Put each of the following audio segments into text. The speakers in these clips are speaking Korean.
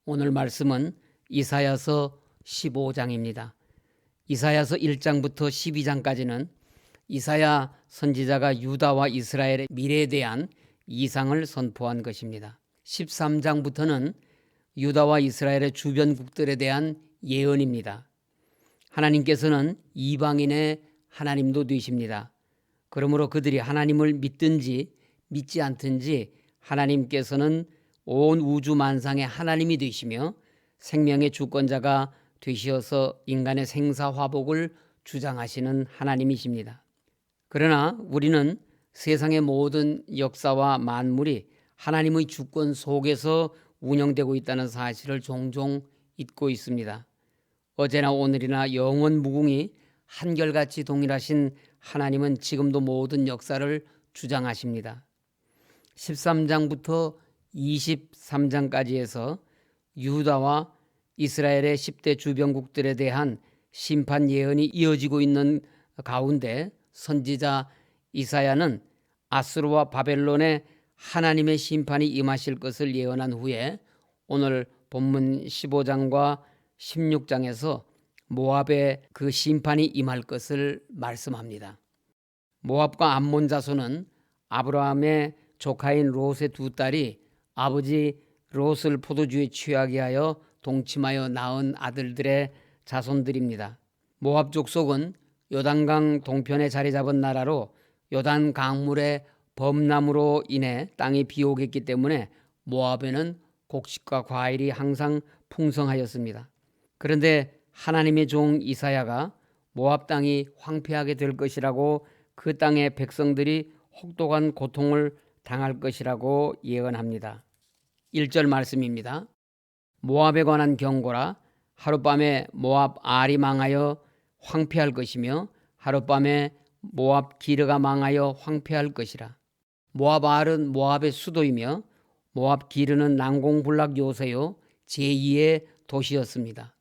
오늘 말씀은 이사야서 15장입니다. 이사야서 1장부터 12장까지는 이사야 선지자가 유다와 이스라엘의 미래에 대한 이상을 선포한 것입니다. 13장부터는 유다와 이스라엘의 주변국들에 대한 예언입니다. 하나님께서는 이방인의 하나님도 되십니다. 그러므로 그들이 하나님을 믿든지 믿지 않든지 하나님께서는 온 우주 만상의 하나님이 되시며 생명의 주권자가 되시어서 인간의 생사화복을 주장하시는 하나님이십니다. 그러나 우리는 세상의 모든 역사와 만물이 하나님의 주권 속에서 운영되고 있다는 사실을 종종 잊고 있습니다. 어제나 오늘이나 영원 무궁히 한결같이 동일하신 하나님은 지금도 모든 역사를 주장하십니다. 13장부터 23장까지 해서 유다와 이스라엘의 10대 주변국들에 대한 심판 예언이 이어지고 있는 가운데 선지자 이사야는 아수르와 바벨론의 하나님의 심판이 임하실 것을 예언한 후에 오늘 본문 15장과 16장에서 모압의 그 심판이 임할 것을 말씀합니다. 모압과 암몬 자손은 아브라함의 조카인 롯의 두 딸이 아버지 롯을 포도주에 취하게 하여 동침하여 낳은 아들들의 자손들입니다. 모압 족속은 요단강 동편에 자리 잡은 나라로 요단 강물의 범람으로 인해 땅이 비옥했기 때문에 모압에는 곡식과 과일이 항상 풍성하였습니다. 그런데 하나님의 종 이사야가 모압 땅이 황폐하게 될 것이라고 그 땅의 백성들이 혹독한 고통을 당할 것이라고 예언합니다. 1절 말씀입니다. 모압에 관한 경고라. 하룻밤에 모압 알이 망하여 황폐할 것이며 하룻밤에 모압 기르가 망하여 황폐할 것이라. 모압 알은 모압의 수도이며 모압 기르는 난공불락 요새요 제2의 도시였습니다.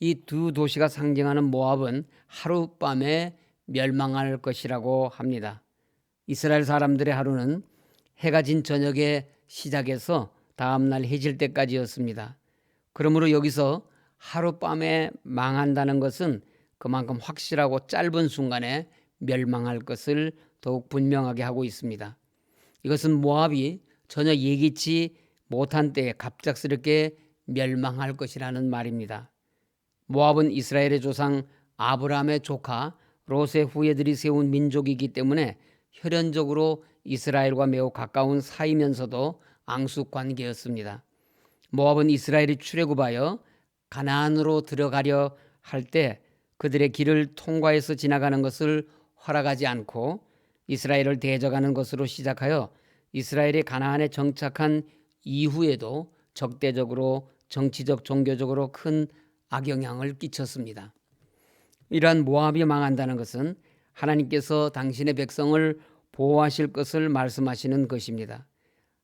이 두 도시가 상징하는 모압은 하룻밤에 멸망할 것이라고 합니다. 이스라엘 사람들의 하루는 해가 진 저녁에 시작해서 다음날 해질 때까지였습니다. 그러므로 여기서 하룻밤에 망한다는 것은 그만큼 확실하고 짧은 순간에 멸망할 것을 더욱 분명하게 하고 있습니다. 이것은 모압이 전혀 예기치 못한 때에 갑작스럽게 멸망할 것이라는 말입니다. 모압은 이스라엘의 조상 아브라함의 조카 롯의 후예들이 세운 민족이기 때문에 혈연적으로 이스라엘과 매우 가까운 사이면서도 앙숙관계였습니다. 모압은 이스라엘이 출애굽하여 가나안으로 들어가려 할 때 그들의 길을 통과해서 지나가는 것을 허락하지 않고 이스라엘을 대적하는 것으로 시작하여 이스라엘이 가나안에 정착한 이후에도 적대적으로 정치적 종교적으로 큰 악영향을 끼쳤습니다. 이러한 모압이 망한다는 것은 하나님께서 당신의 백성을 보호하실 것을 말씀하시는 것입니다.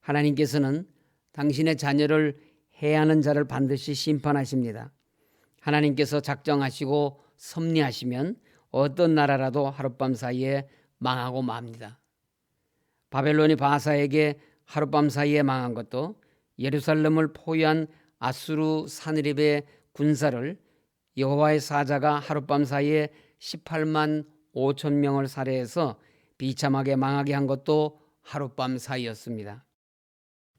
하나님께서는 당신의 자녀를 해하는 자를 반드시 심판하십니다. 하나님께서 작정하시고 섭리하시면 어떤 나라라도 하룻밤 사이에 망하고 맙니다. 바벨론이 바사에게 하룻밤 사이에 망한 것도 예루살렘을 포위한 아수르 사느립의 군사를 여호와의 사자가 하룻밤 사이에 18만 5천 명을 살해해서 비참하게 망하게 한 것도 하룻밤 사이였습니다.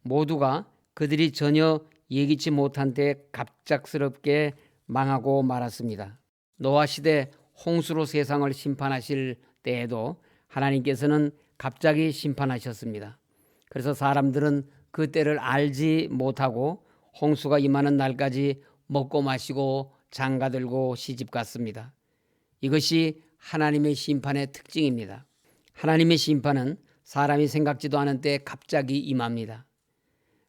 모두가 그들이 전혀 예기치 못한 때 갑작스럽게 망하고 말았습니다. 노아 시대 홍수로 세상을 심판하실 때에도 하나님께서는 갑자기 심판하셨습니다. 그래서 사람들은 그 때를 알지 못하고 홍수가 임하는 날까지 먹고 마시고 장가들고 시집갔습니다. 이것이 하나님의 심판의 특징입니다. 하나님의 심판은 사람이 생각지도 않은 때 갑자기 임합니다.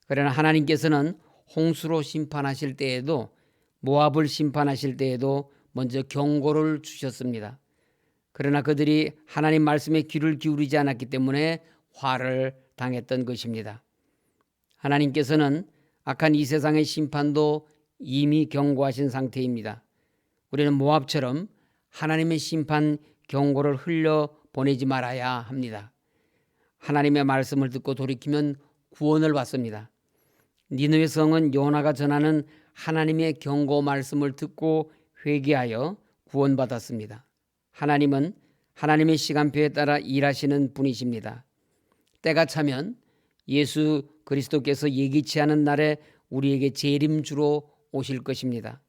그러나 하나님께서는 홍수로 심판하실 때에도 모압을 심판하실 때에도 먼저 경고를 주셨습니다. 그러나 그들이 하나님 말씀에 귀를 기울이지 않았기 때문에 화를 당했던 것입니다. 하나님께서는 악한 이 세상의 심판도 이미 경고하신 상태입니다. 우리는 모압처럼 하나님의 심판 경고를 흘려보내지 말아야 합니다. 하나님의 말씀을 듣고 돌이키면 구원을 받습니다. 니느웨 성은 요나가 전하는 하나님의 경고 말씀을 듣고 회개하여 구원받았습니다. 하나님은 하나님의 시간표에 따라 일하시는 분이십니다. 때가 차면 예수 그리스도께서 예기치 않은 날에 우리에게 재림주로 오실 것입니다.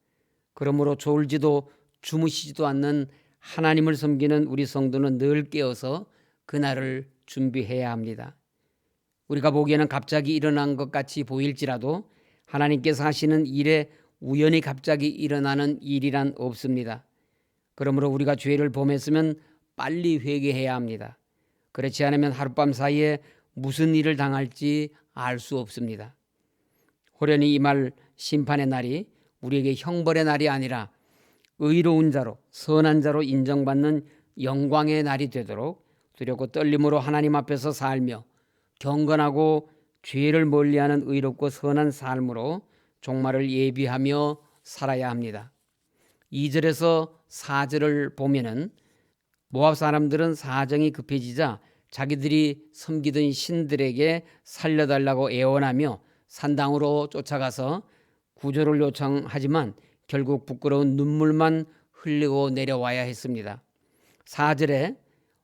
그러므로 졸지도 주무시지도 않는 하나님을 섬기는 우리 성도는 늘 깨어서 그날을 준비해야 합니다. 우리가 보기에는 갑자기 일어난 것 같이 보일지라도 하나님께서 하시는 일에 우연히 갑자기 일어나는 일이란 없습니다. 그러므로 우리가 죄를 범했으면 빨리 회개해야 합니다. 그렇지 않으면 하룻밤 사이에 무슨 일을 당할지 알 수 없습니다. 호련히 이 말 심판의 날이 우리에게 형벌의 날이 아니라 의로운 자로 선한 자로 인정받는 영광의 날이 되도록 두렵고 떨림으로 하나님 앞에서 살며 경건하고 죄를 멀리하는 의롭고 선한 삶으로 종말을 예비하며 살아야 합니다. 2절에서 4절을 보면은 모압 사람들은 사정이 급해지자 자기들이 섬기던 신들에게 살려달라고 애원하며 산당으로 쫓아가서 구조를 요청하지만 결국 부끄러운 눈물만 흘리고 내려와야 했습니다. 4절에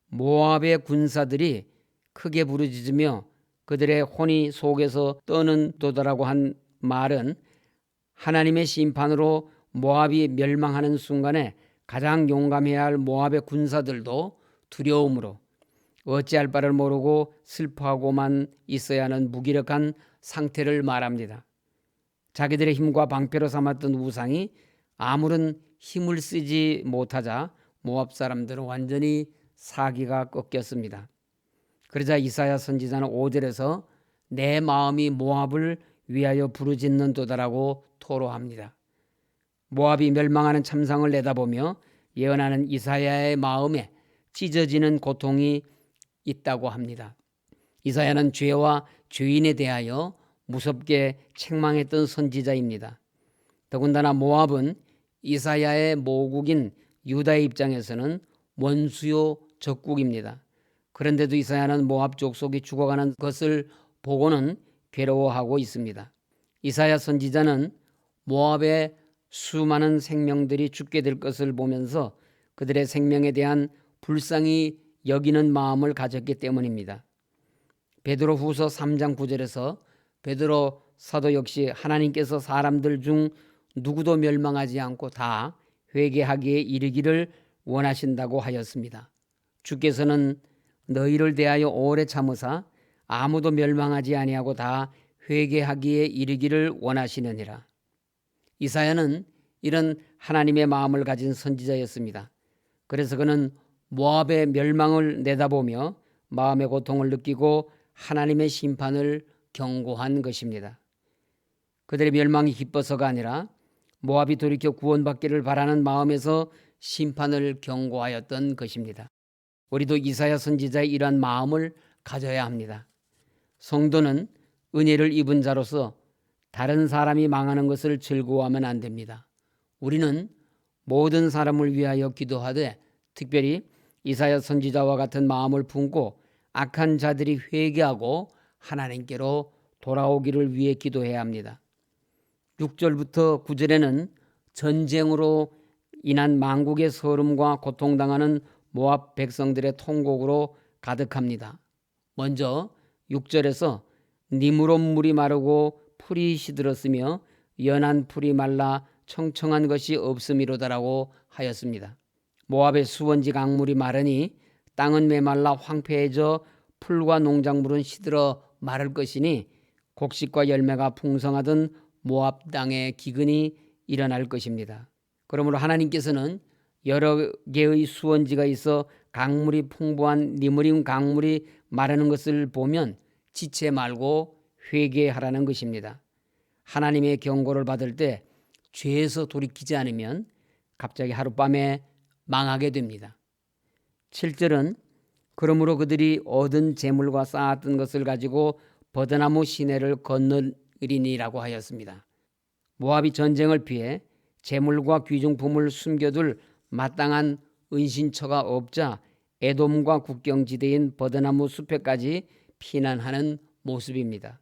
모압의 군사들이 크게 부르짖으며 그들의 혼이 속에서 떠는도다라고 한 말은 하나님의 심판으로 모압이 멸망하는 순간에 가장 용감해야 할 모압의 군사들도 두려움으로 어찌할 바를 모르고 슬퍼하고만 있어야 하는 무기력한 상태를 말합니다. 자기들의 힘과 방패로 삼았던 우상이 아무런 힘을 쓰지 못하자 모압 사람들은 완전히 사기가 꺾였습니다. 그러자 이사야 선지자는 5절에서 내 마음이 모압을 위하여 부르짖는도다라고 토로합니다. 모압이 멸망하는 참상을 내다보며 예언하는 이사야의 마음에 찢어지는 고통이 있다고 합니다. 이사야는 죄와 죄인에 대하여 무섭게 책망했던 선지자입니다. 더군다나 모압은 이사야의 모국인 유다의 입장에서는 원수요 적국입니다. 그런데도 이사야는 모압 족속이 죽어가는 것을 보고는 괴로워하고 있습니다. 이사야 선지자는 모압의 수많은 생명들이 죽게 될 것을 보면서 그들의 생명에 대한 불쌍히 여기는 마음을 가졌기 때문입니다. 베드로 후서 3장 9절에서 베드로 사도 역시 하나님께서 사람들 중 누구도 멸망하지 않고 다 회개하기에 이르기를 원하신다고 하였습니다. 주께서는 너희를 대하여 오래 참으사 아무도 멸망하지 아니하고 다 회개하기에 이르기를 원하시느니라. 이사야는 이런 하나님의 마음을 가진 선지자였습니다. 그래서 그는 모압의 멸망을 내다보며 마음의 고통을 느끼고 하나님의 심판을 경고한 것입니다. 그들의 멸망이 기뻐서가 아니라 모압이 돌이켜 구원받기를 바라는 마음에서 심판을 경고하였던 것입니다. 우리도 이사야 선지자의 이러한 마음을 가져야 합니다. 성도는 은혜를 입은 자로서 다른 사람이 망하는 것을 즐거워하면 안 됩니다. 우리는 모든 사람을 위하여 기도하되 특별히 이사야 선지자와 같은 마음을 품고 악한 자들이 회개하고 하나님께로 돌아오기를 위해 기도해야 합니다. 6절부터 9절에는 전쟁으로 인한 만국의 서름과 고통당하는 모압 백성들의 통곡으로 가득합니다. 먼저 6절에서 니무롯 물이 마르고 풀이 시들었으며 연한 풀이 말라 청청한 것이 없음이로다라고 하였습니다. 모압의 수원지 강물이 마르니 땅은 메말라 황폐해져 풀과 농작물은 시들어 마를 것이니 곡식과 열매가 풍성하던 모압 땅에 기근이 일어날 것입니다. 그러므로 하나님께서는 여러 개의 수원지가 있어 강물이 풍부한 니무림 강물이 마르는 것을 보면 지체 말고 회개하라는 것입니다. 하나님의 경고를 받을 때 죄에서 돌이키지 않으면 갑자기 하룻밤에 망하게 됩니다. 7절은 그러므로 그들이 얻은 재물과 쌓았던 것을 가지고 버드나무 시내를 건너리니라고 하였습니다. 모압이 전쟁을 피해 재물과 귀중품을 숨겨둘 마땅한 은신처가 없자 에돔과 국경지대인 버드나무 숲에까지 피난하는 모습입니다.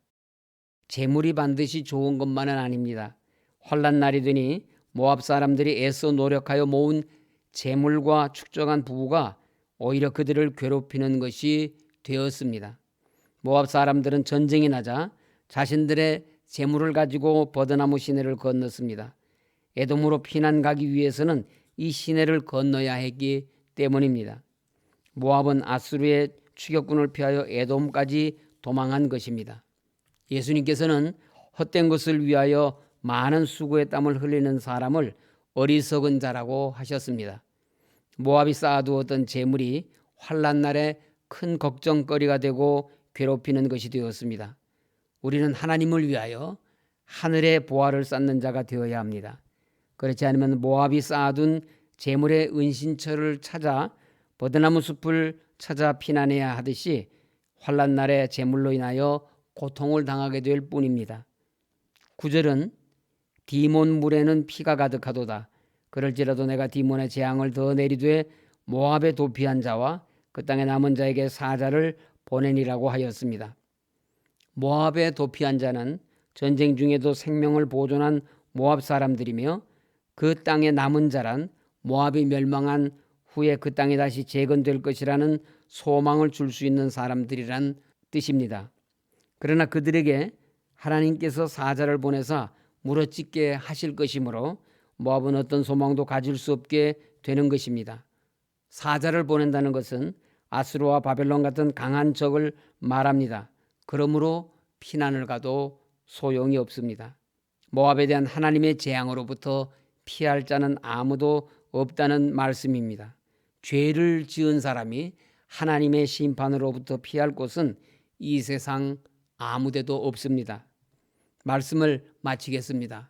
재물이 반드시 좋은 것만은 아닙니다. 환난 날이 되니 모압 사람들이 애써 노력하여 모은 재물과 축적한 부부가 오히려 그들을 괴롭히는 것이 되었습니다. 모압 사람들은 전쟁이 나자 자신들의 재물을 가지고 버드나무 시내를 건넜습니다. 에돔으로 피난 가기 위해서는 이 시내를 건너야 했기 때문입니다. 모압은 아수르의 추격군을 피하여 에돔까지 도망한 것입니다. 예수님께서는 헛된 것을 위하여 많은 수고의 땀을 흘리는 사람을 어리석은 자라고 하셨습니다. 모압이 쌓아두었던 재물이 환난 날에 큰 걱정거리가 되고 괴롭히는 것이 되었습니다. 우리는 하나님을 위하여 하늘의 보화를 쌓는 자가 되어야 합니다. 그렇지 않으면 모압이 쌓아둔 재물의 은신처를 찾아 버드나무 숲을 찾아 피난해야 하듯이 환난 날에 재물로 인하여 고통을 당하게 될 뿐입니다. 9절은 디몬 물에는 피가 가득하도다. 그럴지라도 내가 디몬의 재앙을 더 내리되 모압에 도피한 자와 그 땅에 남은 자에게 사자를 보내니라고 하였습니다. 모압에 도피한 자는 전쟁 중에도 생명을 보존한 모압 사람들이며 그 땅에 남은 자란 모압이 멸망한 후에 그 땅이 다시 재건될 것이라는 소망을 줄 수 있는 사람들이란 뜻입니다. 그러나 그들에게 하나님께서 사자를 보내사 물어뜯게 하실 것이므로 모압은 어떤 소망도 가질 수 없게 되는 것입니다. 사자를 보낸다는 것은 아수르와 바벨론 같은 강한 적을 말합니다. 그러므로 피난을 가도 소용이 없습니다. 모압에 대한 하나님의 재앙으로부터 피할 자는 아무도 없다는 말씀입니다. 죄를 지은 사람이 하나님의 심판으로부터 피할 곳은 이 세상 아무데도 없습니다. 말씀을 마치겠습니다.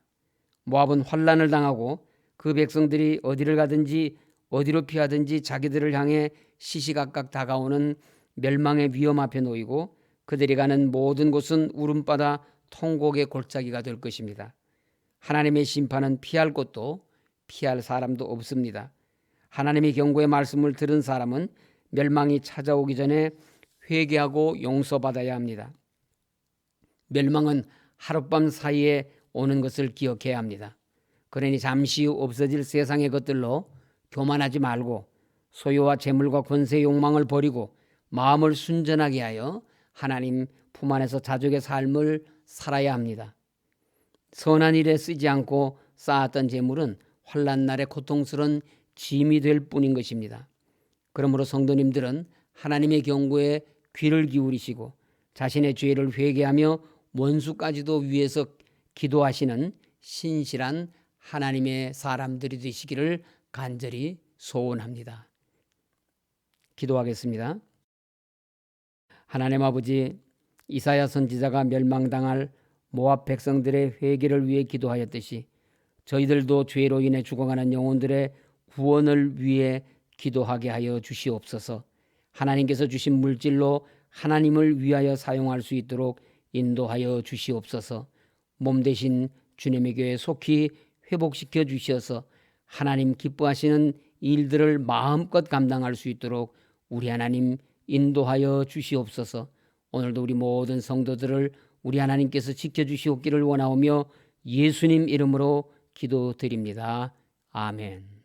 모압은 환난을 당하고 그 백성들이 어디를 가든지 어디로 피하든지 자기들을 향해 시시각각 다가오는 멸망의 위험 앞에 놓이고 그들이 가는 모든 곳은 울음바다 통곡의 골짜기가 될 것입니다. 하나님의 심판은 피할 곳도 피할 사람도 없습니다. 하나님의 경고의 말씀을 들은 사람은 멸망이 찾아오기 전에 회개하고 용서받아야 합니다. 멸망은 하룻밤 사이에 오는 것을 기억해야 합니다. 그러니 잠시 후 없어질 세상의 것들로 교만하지 말고 소유와 재물과 권세의 욕망을 버리고 마음을 순전하게 하여 하나님 품 안에서 자족의 삶을 살아야 합니다. 선한 일에 쓰지 않고 쌓았던 재물은 환난 날의 고통스러운 짐이 될 뿐인 것입니다. 그러므로 성도님들은 하나님의 경고에 귀를 기울이시고 자신의 죄를 회개하며 원수까지도 위해서 기도하시는 신실한 하나님의 사람들이 되시기를 간절히 소원합니다. 기도하겠습니다. 하나님 아버지, 이사야 선지자가 멸망당할 모압 백성들의 회개를 위해 기도하였듯이 저희들도 죄로 인해 죽어가는 영혼들의 구원을 위해 기도하게 하여 주시옵소서. 하나님께서 주신 물질로 하나님을 위하여 사용할 수 있도록 인도하여 주시옵소서. 몸 대신 주님의 교회 속히 회복시켜 주셔서 하나님 기뻐하시는 일들을 마음껏 감당할 수 있도록 우리 하나님 인도하여 주시옵소서. 오늘도 우리 모든 성도들을 우리 하나님께서 지켜주시옵기를 원하오며 예수님 이름으로 기도드립니다. 아멘.